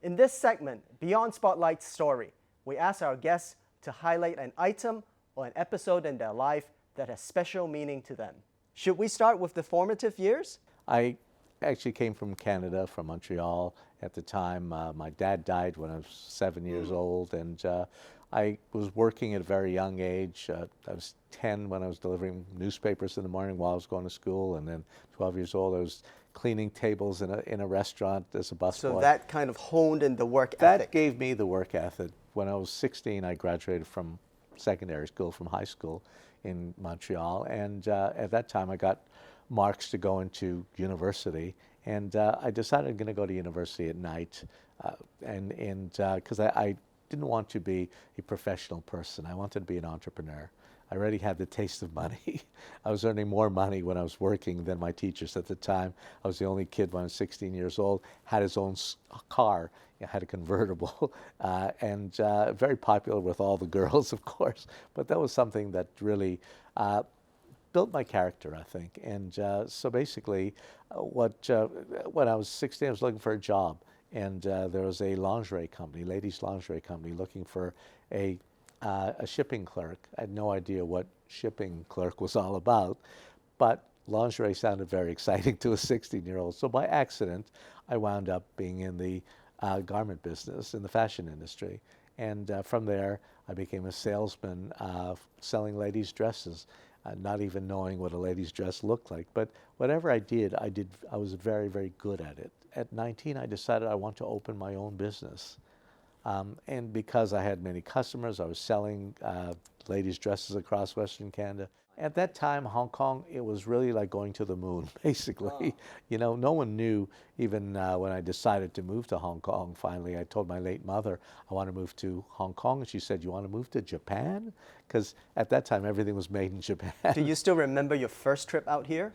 In this segment, Beyond Spotlight's Story, we ask our guests to highlight an item or an episode in their life that has special meaning to them. Should we start with the formative years? I actually came from Canada, from Montreal at the time. My dad died when I was 7 years old, and I was working at a very young age. I was 10 when I was delivering newspapers in the morning while I was going to school, and then 12 years old I was cleaning tables in a restaurant as a busboy. So that kind of honed in the work That ethic. gave me the work ethic. When I was 16, I graduated from secondary school, from high school in Montreal, and at that time I got marks to go into university, and I decided I'm going to go to university at night, and because I didn't want to be a professional person. I wanted to be an entrepreneur. I already had the taste of money. I was earning more money when I was working than my teachers at the time. I was the only kid when I was 16 years old, had his own car, had a convertible, and very popular with all the girls, of course. But that was something that really built my character, I think. And so basically, when I was 16, I was looking for a job. And there was a lingerie company, ladies' lingerie company, looking for a shipping clerk. I had no idea what shipping clerk was all about, but lingerie sounded very exciting to a 16-year-old. So by accident, I wound up being in the garment business, in the fashion industry. And from there, I became a salesman selling ladies' dresses, not even knowing what a lady's dress looked like. But whatever I did, I was very, very good at it. At 19, I decided I want to open my own business. And because I had many customers, I was selling ladies' dresses across Western Canada. At that time, Hong Kong, it was really like going to the moon, basically. Wow. You know, no one knew, even when I decided to move to Hong Kong, finally, I told my late mother, I want to move to Hong Kong. And she said, you want to move to Japan? Because at that time, everything was made in Japan. Do you still remember your first trip out here?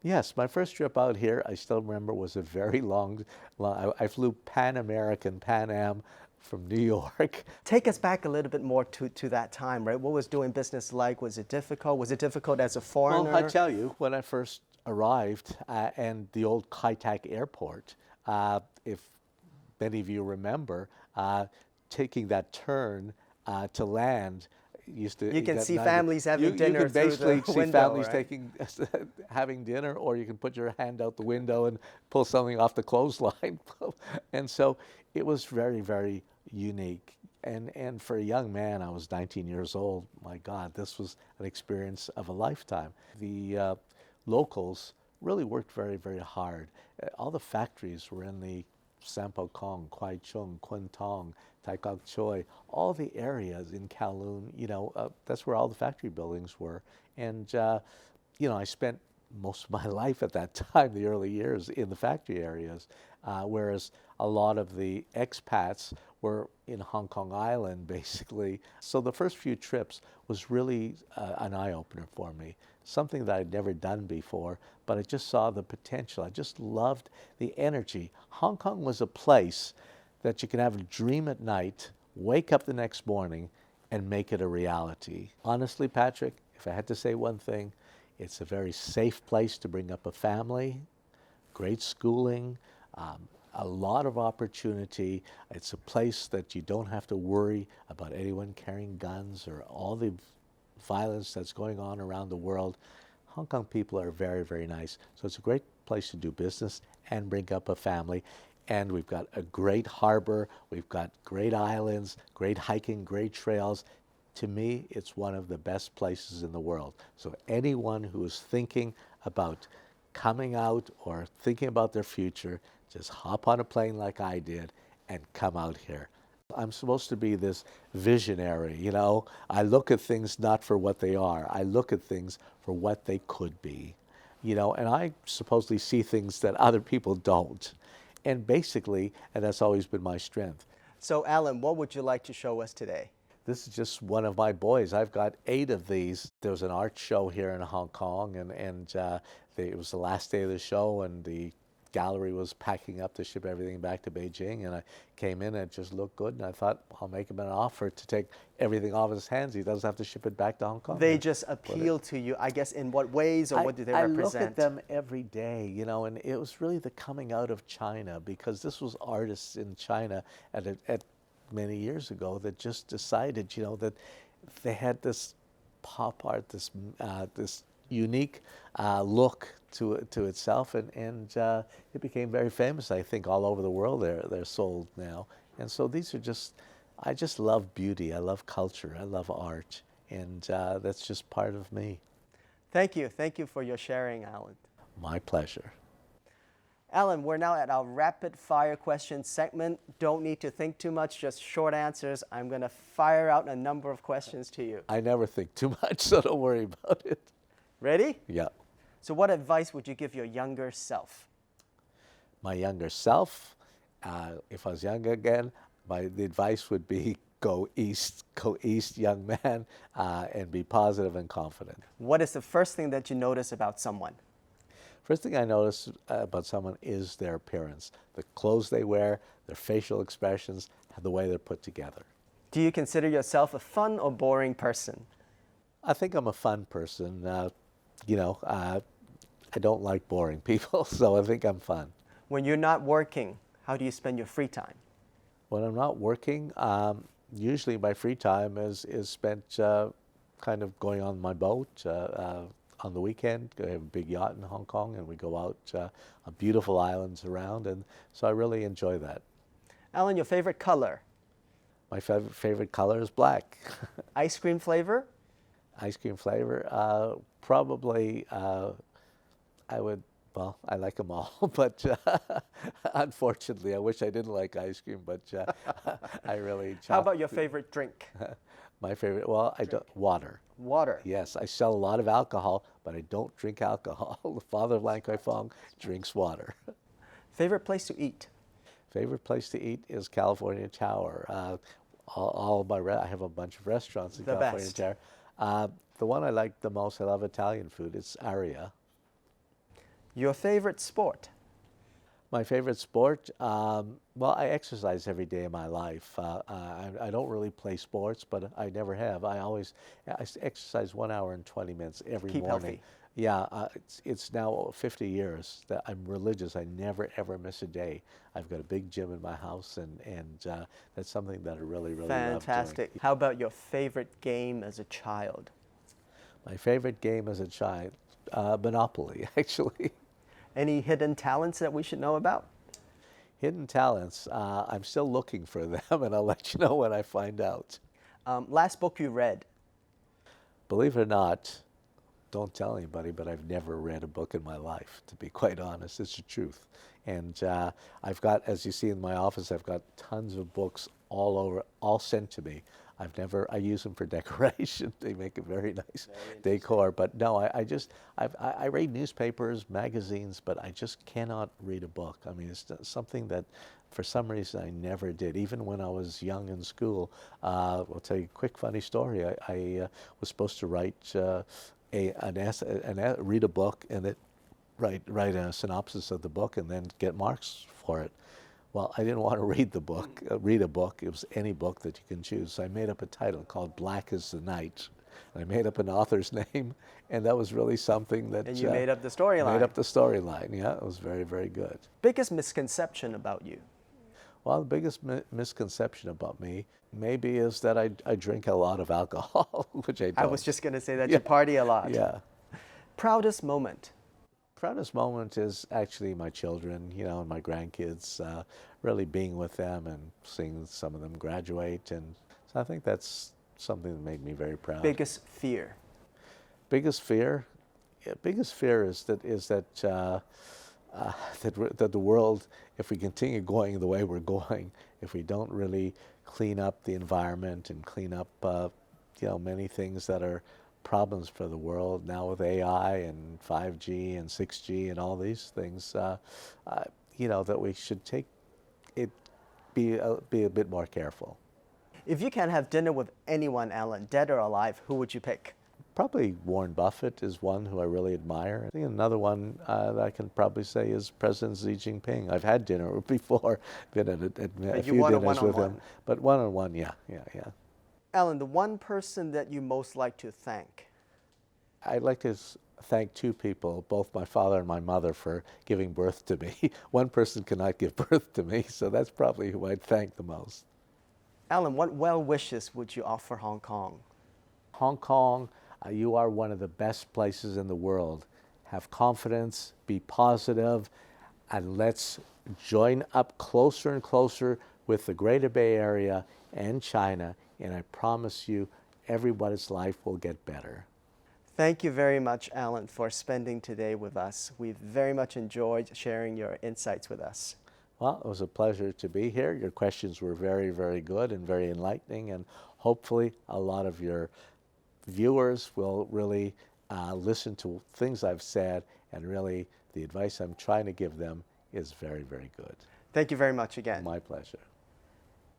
Yes, my first trip out here, I still remember, was a very long I flew Pan Am from New York. Take us back a little bit more to that time, right? What was doing business like? Was it difficult? Was it difficult as a foreigner? Well, I tell you, when I first arrived and the old Kai Tak airport, if many of you remember, taking that turn to land, you can see families having dinner through the window. You can basically see families right? having dinner, or you can put your hand out the window and pull something off the clothesline. And so it was very, very unique. And for a young man, I was 19 years old. My God, this was an experience of a lifetime. The locals really worked very, very hard. All the factories were in the Sampo Kong, Kwai Chung, Kwun Tong, Tai Kok Choi, all the areas in Kowloon, you know, that's where all the factory buildings were. And, you know, I spent most of my life at that time, the early years, in the factory areas, whereas a lot of the expats were in Hong Kong Island, basically. So the first few trips was really an eye-opener for me, something that I'd never done before, but I just saw the potential. I just loved the energy. Hong Kong was a place that you can have a dream at night, wake up the next morning, and make it a reality. Honestly, Patrick, if I had to say one thing, it's a very safe place to bring up a family, great schooling, a lot of opportunity. It's a place that you don't have to worry about anyone carrying guns or all the violence that's going on around the world. Hong Kong people are very, very nice. So it's a great place to do business and bring up a family. And we've got a great harbor, we've got great islands, great hiking, great trails. To me, it's one of the best places in the world. So anyone who is thinking about coming out or thinking about their future, just hop on a plane like I did and come out here. I'm supposed to be this visionary, you know. I look at things not for what they are. I look at things for what they could be, you know, and I supposedly see things that other people don't. And basically, and that's always been my strength. So, Allan, what would you like to show us today? This is just one of my boys. I've got 8 of these. There was an art show here in Hong Kong, and it was the last day of the show, and the gallery was packing up to ship everything back to Beijing, and I came in and it just looked good, and I thought, I'll make him an offer to take everything off his hands. He doesn't have to ship it back to Hong Kong. They just appeal to you, I guess, in what ways, or what do they represent? I look at them every day, you know, and it was really the coming out of China, because this was artists in China at many years ago that just decided, you know, that they had this pop art, this unique look to itself, and it became very famous. I think all over the world they're sold now, and so these are just, I just love beauty. I love culture. I love art, and that's just part of me. Thank you for your sharing, Allan. My pleasure. Allan, we're now at our rapid fire question segment. Don't need to think too much, just short answers. I'm going to fire out a number of questions to you. I never think too much, so don't worry about it. Ready? Yeah. So what advice would you give your younger self? My younger self, if I was young again, the advice would be go east, young man, and be positive and confident. What is the first thing that you notice about someone? First thing I notice about someone is their appearance, the clothes they wear, their facial expressions, the way they're put together. Do you consider yourself a fun or boring person? I think I'm a fun person. You know, I don't like boring people, so I think I'm fun. When you're not working, how do you spend your free time? When I'm not working, usually my free time is spent kind of going on my boat. On the weekend, I have a big yacht in Hong Kong, and we go out on beautiful islands around, and so I really enjoy that. Allan, your favorite color? My favorite color is black. Ice cream flavor? Ice cream flavor, probably, I like them all, but unfortunately, I wish I didn't like ice cream, but I really... How about your favorite drink? My favorite, well, water. Water. Yes, I sell a lot of alcohol, but I don't drink alcohol. The father of Lan Kwai Fong drinks water. Favorite place to eat? Favorite place to eat is California Tower. I have a bunch of restaurants in California Tower. The one I like the most, I love Italian food. It's Aria. Your favorite sport? My favorite sport? Well, I exercise every day of my life. I don't really play sports, but I never have. I exercise 1 hour and 20 minutes every Keep morning. healthy. Yeah, it's now 50 years that I'm religious. I never, ever miss a day. I've got a big gym in my house, and that's something that I really, really love doing. Fantastic. How about your favorite game as a child? My favorite game as a child? Monopoly, actually. Any hidden talents that we should know about? Hidden talents, I'm still looking for them, and I'll let you know when I find out. Last book you read? Believe it or not, don't tell anybody, but I've never read a book in my life, to be quite honest. It's the truth. And I've got, as you see in my office, I've got tons of books all over, all sent to me. I use them for decoration. They make a very nice decor. But no, I read newspapers, magazines, but I just cannot read a book. I mean, it's something that for some reason I never did. Even when I was young in school, I'll tell you a quick funny story. I was supposed to write read a book and then write a synopsis of the book and then get marks for it. Well, I didn't want to read a book. It was any book that you can choose. So I made up a title called Black is the Night. I made up an author's name, and that was really something that... And you made up the storyline. Made up the storyline, yeah. It was very, very good. Biggest misconception about you? Well, the biggest misconception about me maybe is that I drink a lot of alcohol, which I don't. I was just going to say that you party a lot. Yeah. Proudest moment? Proudest moment is actually my children, you know, and my grandkids, really being with them and seeing some of them graduate. And so I think that's something that made me very proud. Biggest fear? Biggest fear? Yeah, biggest fear is that that the world, if we continue going the way we're going, if we don't really clean up the environment and clean up, you know, many things that are problems for the world now with AI and 5G and 6G and all these things, you know, that we should be a bit more careful. If you can have dinner with anyone, Allan, dead or alive, who would you pick? Probably Warren Buffett is one who I really admire. I think another one that I can probably say is President Xi Jinping. I've had dinner before, been at a few dinners with him. But one-on-one, yeah. Allan, the one person that you most like to thank? I'd like to thank two people, both my father and my mother, for giving birth to me. One person cannot give birth to me, so that's probably who I'd thank the most. Allan, what well wishes would you offer Hong Kong? Hong Kong, you are one of the best places in the world. Have confidence, be positive, and let's join up closer and closer with the Greater Bay Area and China, and I promise you everybody's life will get better. Thank you very much, Allan, for spending today with us. We've very much enjoyed sharing your insights with us. Well, it was a pleasure to be here. Your questions were very, very good and very enlightening, and hopefully a lot of your viewers will really listen to things I've said, and really the advice I'm trying to give them is very, very good. Thank you very much again. My pleasure.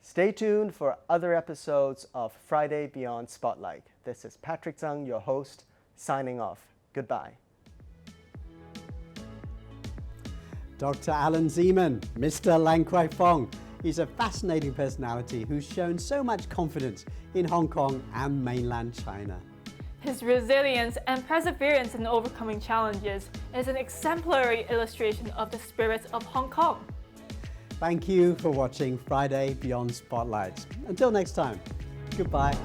Stay tuned for other episodes of Friday Beyond Spotlight. This is Patrick Zhang, your host, signing off. Goodbye. Dr. Allan Zeman, Mr. Lan Kwai Fong. He's a fascinating personality who's shown so much confidence in Hong Kong and mainland China. His resilience and perseverance in overcoming challenges is an exemplary illustration of the spirit of Hong Kong. Thank you for watching Friday Beyond Spotlight. Until next time, goodbye.